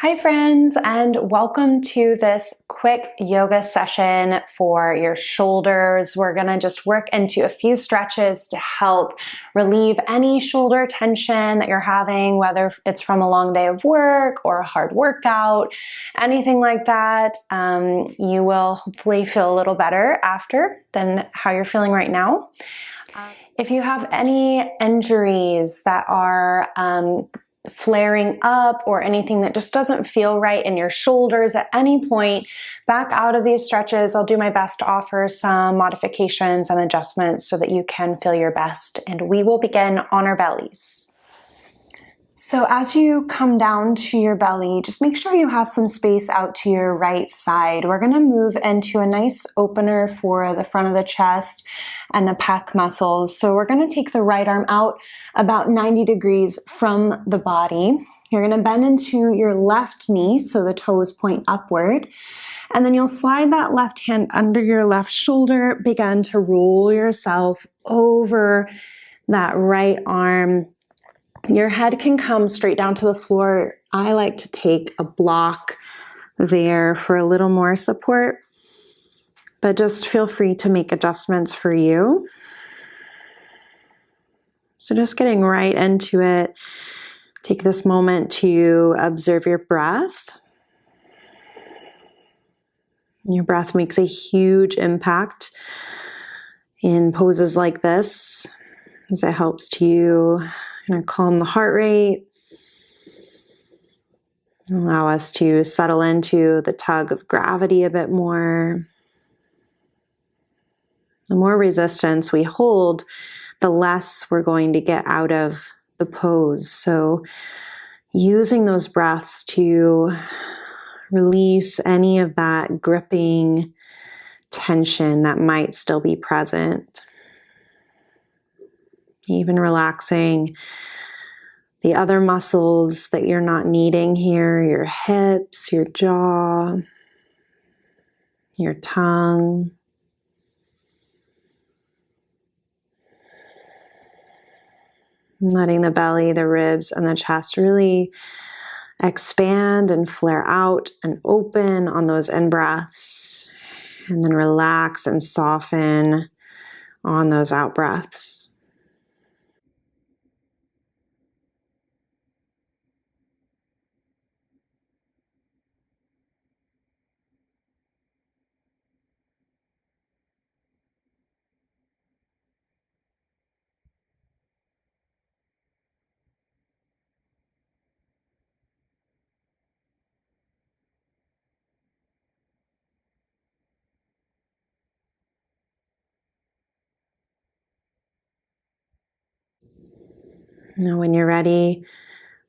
Hi friends, and welcome to this quick yoga session for your shoulders. We're gonna just work into a few stretches to help relieve any shoulder tension that you're having, whether it's from a long day of work or a hard workout, anything like that. You will hopefully feel a little better after than how you're feeling right now. If you have any injuries that are flaring up or anything that just doesn't feel right in your shoulders at any point, back out of these stretches. I'll do my best to offer some modifications and adjustments so that you can feel your best. And we will begin on our bellies. So as you come down to your belly, just make sure you have some space out to your right side. We're going to move into a nice opener for the front of the chest and the pec muscles. So we're going to take the right arm out about 90 degrees from the body. You're going to bend into your left knee so the toes point upward. And then you'll slide that left hand under your left shoulder, begin to roll yourself over that right arm. Your head can come straight down to the floor. I like to take a block there for a little more support, but just feel free to make adjustments for you. So just getting right into it. Take this moment to observe your breath. Your breath makes a huge impact in poses like this, as it helps to calm the heart rate, allow us to settle into the tug of gravity a bit more. The more resistance we hold, the less we're going to get out of the pose. So using those breaths to release any of that gripping tension that might still be present. Even relaxing the other muscles that you're not needing here, your hips, your jaw, your tongue. Letting the belly, the ribs, and the chest really expand and flare out and open on those in-breaths, and then relax and soften on those out-breaths. Now when you're ready,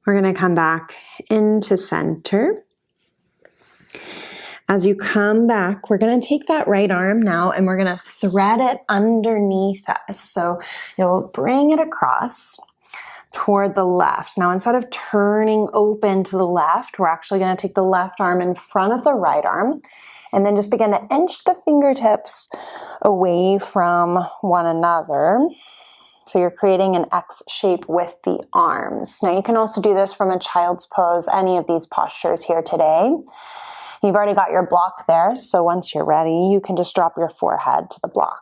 we're going to come back into center. As you come back, we're going to take that right arm now and we're going to thread it underneath us. So you'll bring it across toward the left. Now instead of turning open to the left, we're actually going to take the left arm in front of the right arm and then just begin to inch the fingertips away from one another. So you're creating an X shape with the arms. Now you can also do this from a child's pose, any of these postures here today. You've already got your block there, so once you're ready, you can just drop your forehead to the block.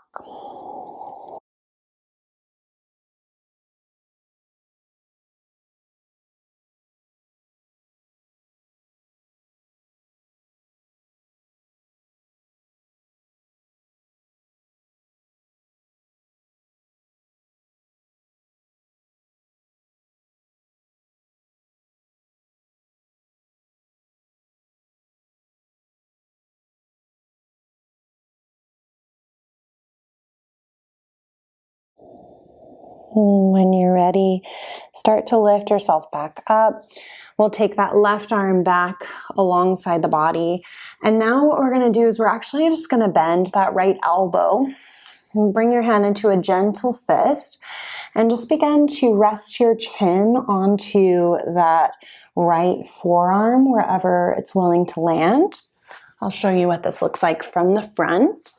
When you're ready, start to lift yourself back up. We'll take that left arm back alongside the body. And now what we're going to do is we're actually just going to bend that right elbow. And bring your hand into a gentle fist and just begin to rest your chin onto that right forearm wherever it's willing to land. I'll show you what this looks like from the front.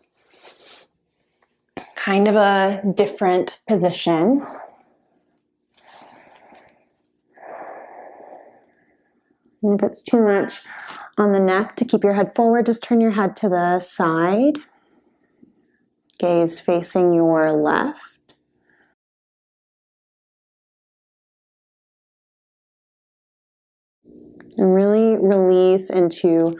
Kind of a different position. And if it's too much on the neck to keep your head forward, just turn your head to the side. Gaze facing your left. And really release into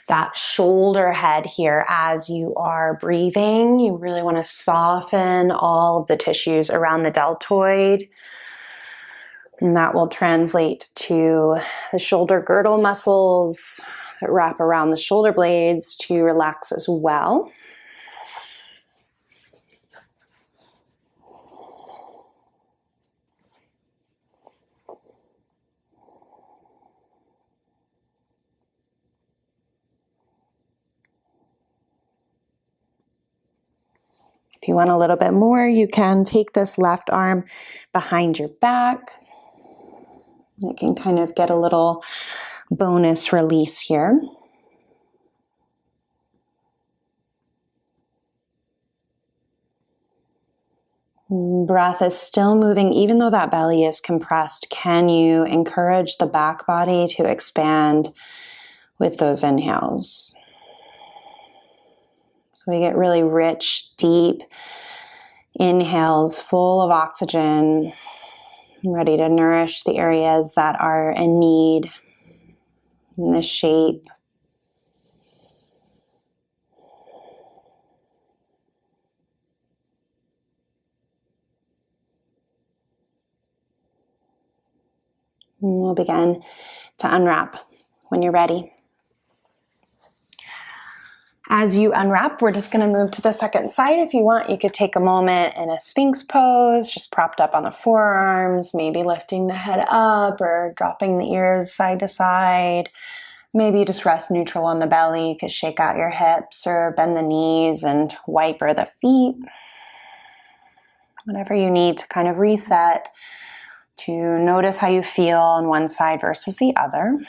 that shoulder head here as you are breathing. You really want to soften all of the tissues around the deltoid. And that will translate to the shoulder girdle muscles that wrap around the shoulder blades to relax as well. If you want a little bit more, you can take this left arm behind your back. You can kind of get a little bonus release here. Breath is still moving, even though that belly is compressed. Can you encourage the back body to expand with those inhales? So we get really rich, deep inhales full of oxygen, ready to nourish the areas that are in need in this shape. And we'll begin to unwrap when you're ready. As you unwrap, we're just going to move to the second side. If you want, you could take a moment in a Sphinx pose, just propped up on the forearms, maybe lifting the head up or dropping the ears side to side. Maybe you just rest neutral on the belly. You could shake out your hips or bend the knees and wiper the feet. Whatever you need to kind of reset, to notice how you feel on one side versus the other.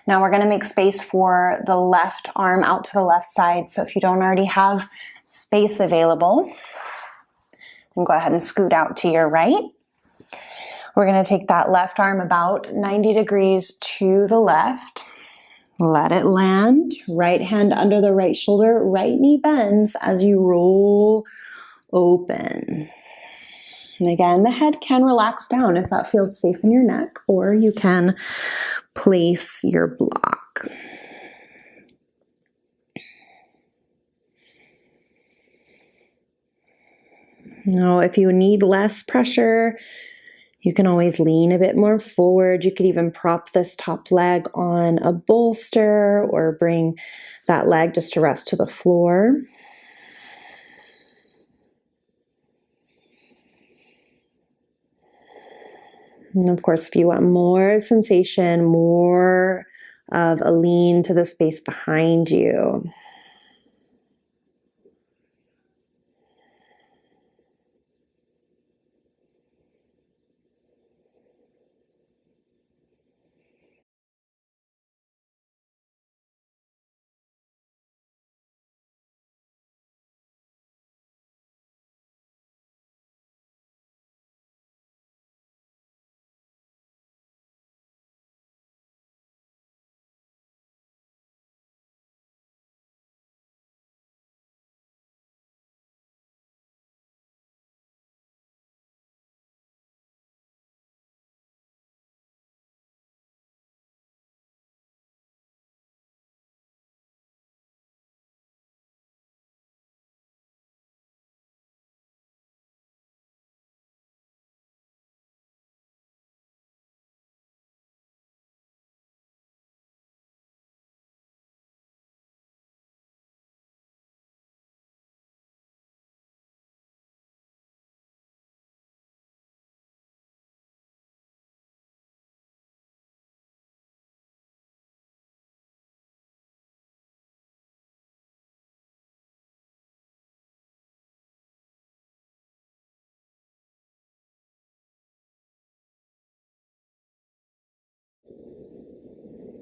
Now we're going to make space for the left arm out to the left side. So if you don't already have space available, you can go ahead and scoot out to your right. We're going to take that left arm about 90 degrees to the left. Let it land. Right hand under the right shoulder. Right knee bends as you roll open. And again, the head can relax down if that feels safe in your neck, or you can place your block. Now, if you need less pressure, you can always lean a bit more forward. You could even prop this top leg on a bolster or bring that leg just to rest to the floor. And of course, if you want more sensation, more of a lean to the space behind you.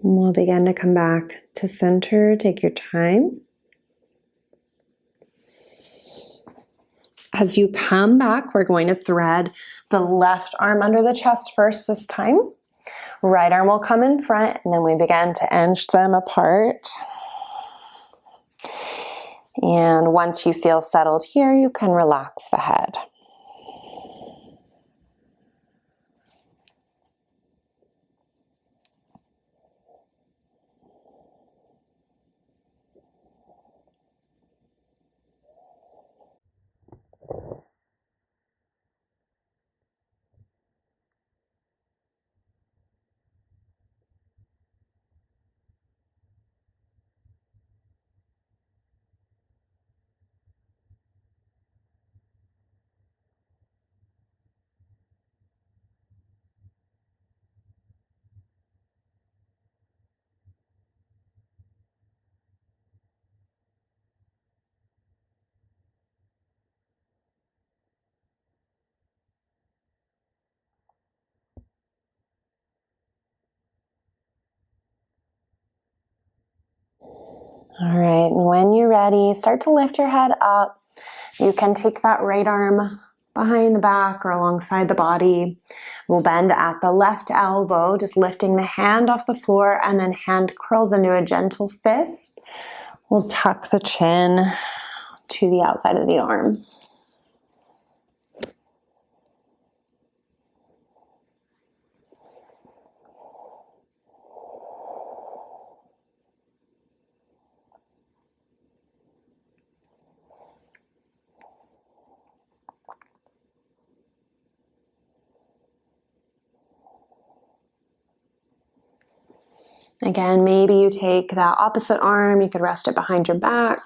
And we'll begin to come back to center. Take your time. As you come back, we're going to thread the left arm under the chest first this time. Right arm will come in front, and then we begin to inch them apart. And once you feel settled here, you can relax the head. All right, and when you're ready, start to lift your head up. You can take that right arm behind the back or alongside the body. We'll bend at the left elbow, just lifting the hand off the floor, and then hand curls into a gentle fist. We'll tuck the chin to the outside of the arm. Again, maybe you take that opposite arm, you could rest it behind your back.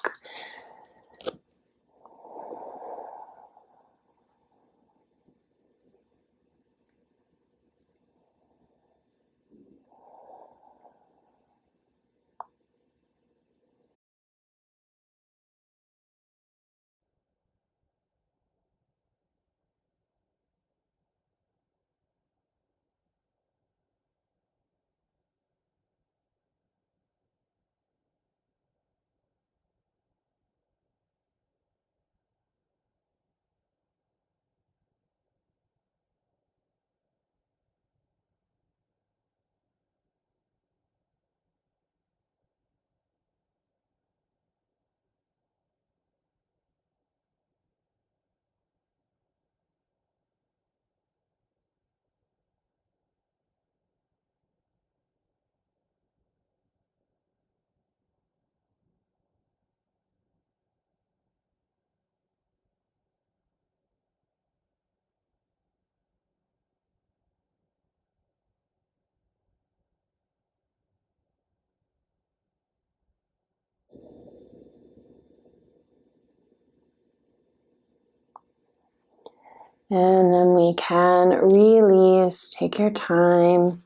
And then we can release, take your time.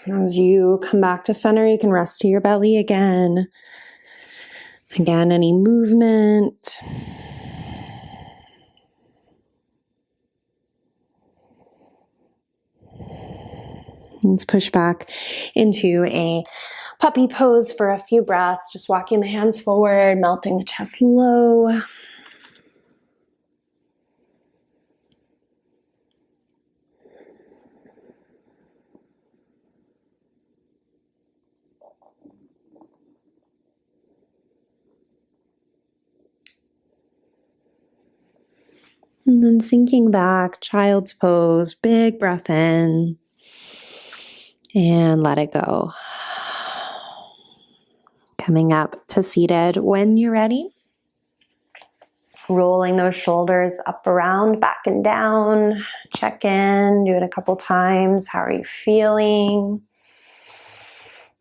As you come back to center, you can rest to your belly again. Again, any movement. Let's push back into a puppy pose for a few breaths, just walking the hands forward, melting the chest low. And then sinking back, child's pose, big breath in, and let it go. Coming up to seated when you're ready. Rolling those shoulders up, around, back and down. Check in, do it a couple times. How are you feeling?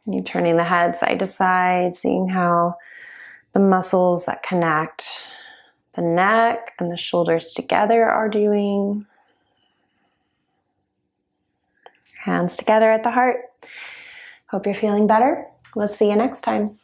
And you're turning the head side to side, seeing how the muscles that connect the neck and the shoulders together are doing. Hands together at the heart. Hope you're feeling better. We'll see you next time.